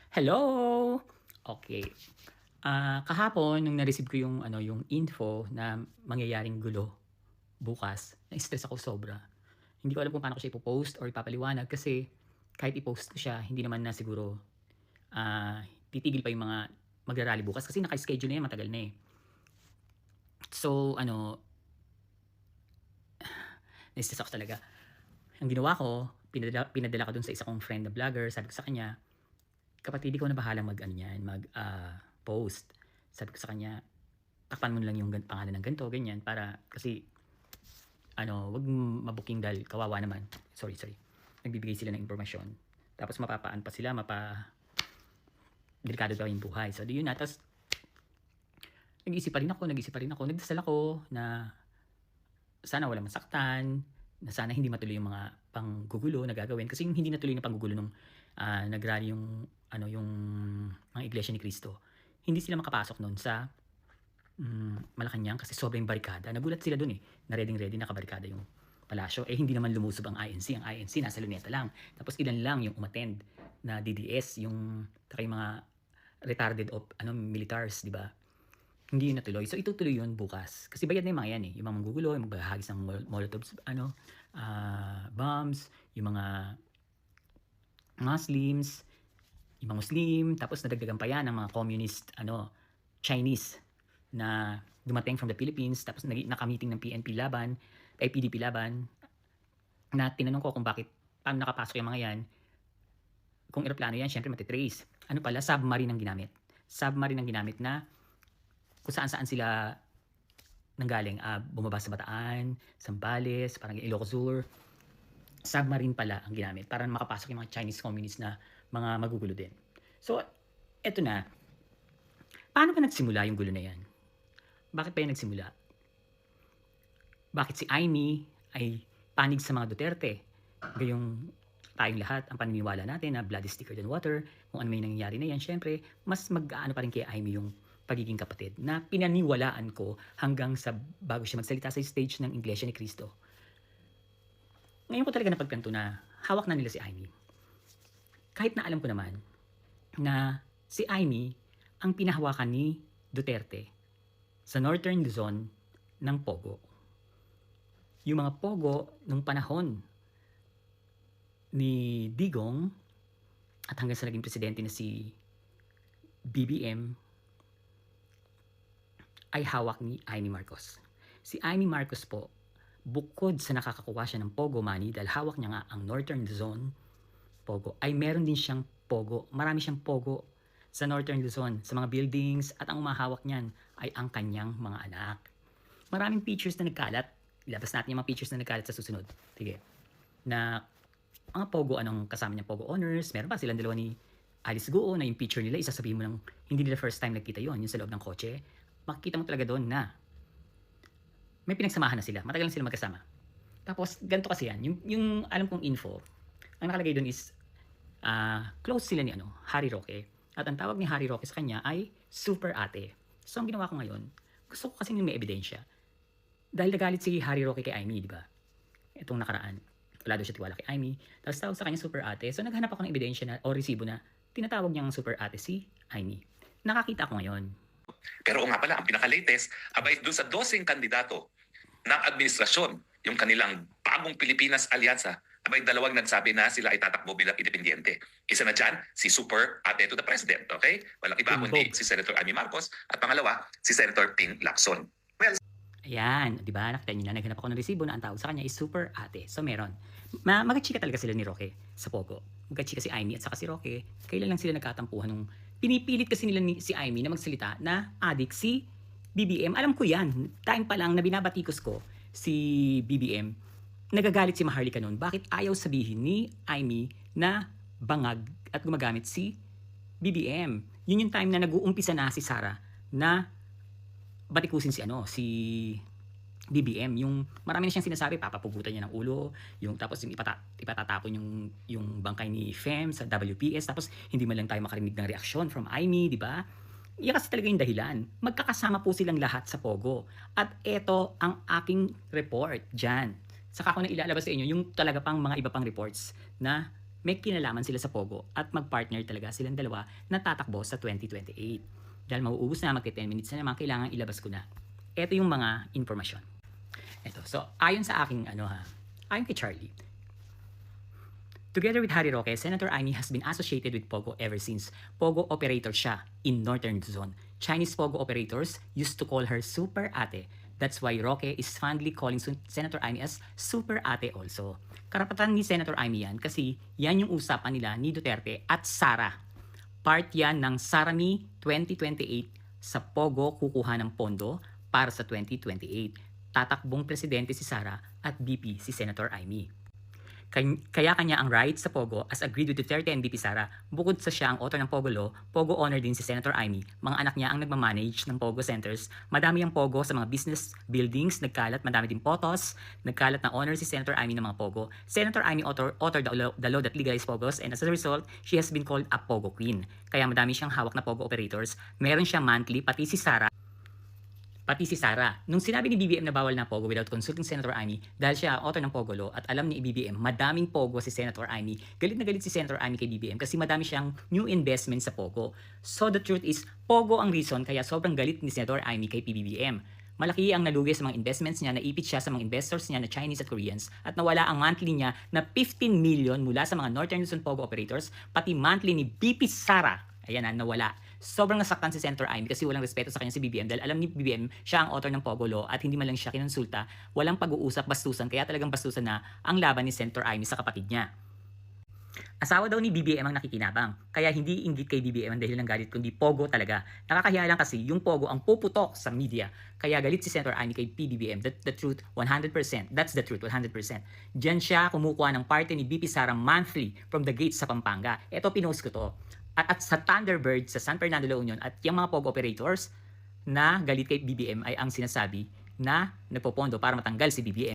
Hello! Okay. Kahapon nung na-receive ko yung ano, yung info na mangyayaring gulo bukas, na-stress ako sobra. Hindi ko alam kung paano ko siya ipo-post or ipapaliwanag kasi kahit i-post ko siya, hindi naman na siguro, titigil pa yung mga magra-rally bukas kasi naka-schedule na yan, matagal na, eh. So ano, na-stress ako talaga. Ang ginawa ko, pinadala ko dun sa isa kong friend na vlogger, sabi ko sa kanya, "Kapatid, ikaw na bahalang mag-ano niyan, post." Sabi ko sa kanya, "Takpan mo na lang yung pangalan ng ganito, ganyan, para kasi ano, 'wag ma-booking dahil kawawa naman." Sorry. Nagbibigay sila ng impormasyon. Tapos mapapaan pa sila, delikado daw yung buhay. So, di yun na. Tapos, nag-iisip pa rin ako. Nagdasal ako na sana walang masaktan, na sana hindi matuloy yung mga panggugulo na gagawin. Kasi yung hindi natuloy na panggugulo nung nagrally yung, ano, yung mga Iglesia ni Cristo, hindi sila makapasok nun sa Malacanang kasi sobrang barikada. Nagulat sila dun, eh, na reading-ready, nakabarikada yung palasyo. Eh, hindi naman lumusob ang INC. Ang INC nasa Luneta lang. Tapos ilan lang yung umattend na DDS, yung mga retarded of militars, di ba? Hindi yun natuloy. So itutuloy yun bukas. Kasi bayad na yung mga yan, eh. Yung mga manggugulo, yung magbahagis ng molotov bombs, yung mga Muslims, yung mga Muslim, tapos nadagdagan pa yan ng mga communist, Chinese na dumating from the Philippines, tapos naka-meeting ng PNP laban, ay PDP laban, na tinanong ko kung paano nakapasok yung mga yan. Kung eroplano yan, syempre matitrace. Ano pala, submarine ang ginamit. Submarine ang ginamit na kung saan-saan sila nanggaling. Bumaba sa Bataan, Zambales, parang Ilocos Sur. Submarine pala ang ginamit para makapasok yung mga Chinese communists na mga magugulo din. So, eto na. Paano ba nagsimula yung gulo na yan? Bakit pa yan nagsimula? Bakit si Aimee ay panig sa mga Duterte? Gayong tayong lahat, ang paniniwala natin na blood is thicker than water, kung ano may nangyayari na yan, syempre, mas mag-aano pa rin kay Aimee yung pagiging kapatid na pinaniwalaan ko hanggang sa bago siya magsalita sa stage ng Iglesia ni Cristo. Ngayon ko talaga napagtanto na hawak na nila si Aimee. Kahit na alam ko naman na si Aimee ang pinahawakan ni Duterte sa Northern Luzon ng Pogo. Yung mga Pogo nung panahon ni Digong at hanggang sa naging presidente na si BBM ay hawak ni Aimee Marcos. Si Aimee Marcos po, bukod sa nakakakuha siya ng Pogo money dahil hawak niya nga ang Northern Luzon Pogo, ay meron din siyang Pogo. Marami siyang Pogo sa Northern Luzon, sa mga buildings, at ang umahawak niyan ay ang kanyang mga anak. Maraming pictures na nagkalat. Ilabas natin yung mga pictures na nagkalat sa susunod. Sige. Na mga Pogo, anong kasama niya Pogo Honors. Meron pa silang dalawa ni Alice Guo na yung picture nila, isasabihin mo ng hindi nila first time nagkita yon, yung sa loob ng kotse. Makikita mo talaga doon na may pinagsamahan na sila. Matagal na sila magkasama. Tapos, ganito kasi yan. Yung alam kong info, ang nakalagay doon is close sila ni Harry Roque. At ang tawag ni Harry Roque sa kanya ay Super Ate. So, ang ginawa ko ngayon, gusto ko kasi may ebidensya. Dahil nagalit si Harry Roque kay Aimee, di ba? Itong nakaraan. Wala daw siya tiwala kay Aimee. Tapos tawag sa kanya Super Ate. So, naghanap ako ng ebidensya na, o resibo na tinatawag niyang Super Ate si Aimee. Nakakita ko ngayon. Pero nga pala, ang pinaka-latest, abay doon sa 12 kandidato ng administrasyon, yung kanilang bagong Pilipinas Alyansa, abay dalawang nagsabi na sila ay tatakbo bilang independyente. Isa na dyan, si Super Ate to the President, okay? Walang iba kundi si Senator Aimee Marcos, at pangalawa, si Senator Ping Lacson. Well, ayan, di ba? Nakita niyo na, naghanap ako ng resibo na ang tawag sa kanya is Super Ate. So, meron. Magkachika talaga sila ni Roque sa Pogo. Magkachika si Aimee at saka si Roque. Kailan lang sila nagkatampuhan nung pinipilit kasi nila si Aimee na magsalita na adik si BBM. Alam ko yan. Time pa lang na binabatikos ko si BBM, nagagalit si Maharlika noon. Bakit ayaw sabihin ni Aimee na bangag at gumagamit si BBM? Yun yung time na nag-uumpisa na si Sara na batikusin si BBM. Yung marami na siyang sinasabi, papapugutan niya ng ulo, yung tapos yung ipatatapon yung bangkay ni Fem sa WPS, tapos hindi man lang tayo makarinig ng reaksyon from Aimee, di ba? Yan kasi talaga yung dahilan. Magkakasama po silang lahat sa Pogo. At ito ang aking report dyan. Saka ko na ilalabas sa inyo yung talaga pang mga iba pang reports na may kinalaman sila sa Pogo at mag-partner talaga silang dalawa na tatakbo sa 2028. Dahil mauubos na, magti 10 minutes na naman, kailangan ilabas ko na. Ito yung mga informasyon. Ito. So, ayon sa aking, ayon kay Charlie, together with Harry Roque, Senator Amy has been associated with Pogo ever since. Pogo operator siya in Northern Luzon. Chinese Pogo operators used to call her Super Ate. That's why Roque is fondly calling Senator Amy as Super Ate also. Karapatan ni Senator Amy yan kasi yan yung usapan nila ni Duterte at Sara. Part yan ng Sarami 2028 sa Pogo kukuha ng pondo para sa 2028. Tatakbong presidente si Sara at BP si Senator Amy. Kaya kanya ang right sa Pogo as agreed with Duterte and BP Sara. Bukod sa siya ang author ng Pogo Law, Pogo owner din si Senator Amy. Mga anak niya ang nagmamanage ng Pogo centers. Madami ang Pogo sa mga business buildings, nagkalat, madami din potos, nagkalat na owner si Senator Amy ng mga Pogo. Senator Amy authored the law that legalized Pogos, and as a result, she has been called a Pogo Queen. Kaya madami siyang hawak na Pogo operators. Meron siyang monthly, pati si Sara. Nung sinabi ni BBM na bawal na Pogo without consulting Senator Amy, dahil siya ang author ng Pogo Law at alam ni BBM, madaming Pogo si Senator Amy. Galit na galit si Senator Amy kay BBM kasi madami siyang new investment sa Pogo. So the truth is, Pogo ang reason kaya sobrang galit ni Senator Amy kay PBBM. Malaki ang nalugi sa mga investments niya, naipit siya sa mga investors niya na Chinese at Koreans at nawala ang monthly niya na 15 million mula sa mga Northern Luzon Pogo operators, pati monthly ni BP Sara. Ayan na, nawala. Sobrang nasaktan si Senator Amy kasi walang respeto sa kanya si BBM dahil alam ni BBM siya ang author ng Pogo Law at hindi man lang siya kinonsulta, walang pag-uusap, bastusan, kaya talagang bastusan na ang laban ni Senator Amy sa kapatid niya. Asawa daw ni BBM ang nakikinabang, kaya hindi inggit kay BBM ang dahil ng galit kundi Pogo talaga. Nakakahiya lang kasi yung Pogo ang puputok sa media, kaya galit si Senator Amy kay PBBM. The truth, 100%. That's the truth, 100%. Diyan siya kumukuha ng parte ni BP Sara monthly from the gates sa Pampanga. Ito, pinost ko to. At sa Thunderbird sa San Fernando La Union at yung mga Pogo operators na galit kay BBM ay ang sinasabi na nagpopondo para matanggal si BBM.